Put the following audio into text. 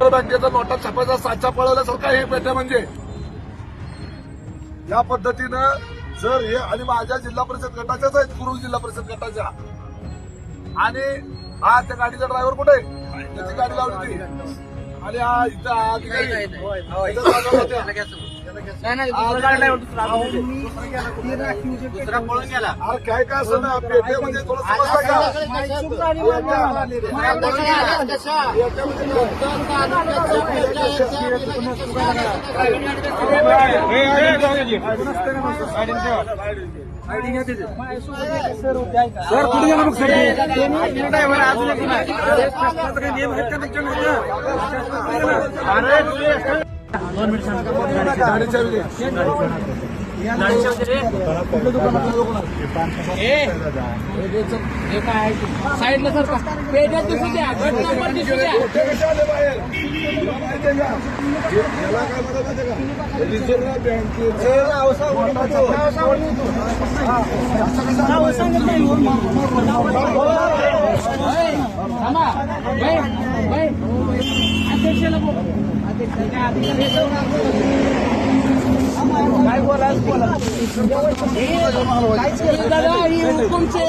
बँकेचा नोटा छापायचा साचा पळवल्यासारखा हे पेट्या म्हणजे या पद्धतीनं जर हे आणि माझ्या जिल्हा परिषद गटाच्याच आहेत कुरुल जिल्हा परिषद गटाच्या आणि हा त्या गाडीचा ड्रायव्हर कुठे त्याची गाडी लावली ती आणि हा इथं हा अधिकारी दुसरा पळून गेला. अरे काय काय असं ना पेट्यामध्ये थोडं समजलं साईडला सर पेट्या दिसू द्या गट नंबर दिसू द्या रिझर्व्ह अध्यक्षाला काय बोला दादा ही हुकुमचे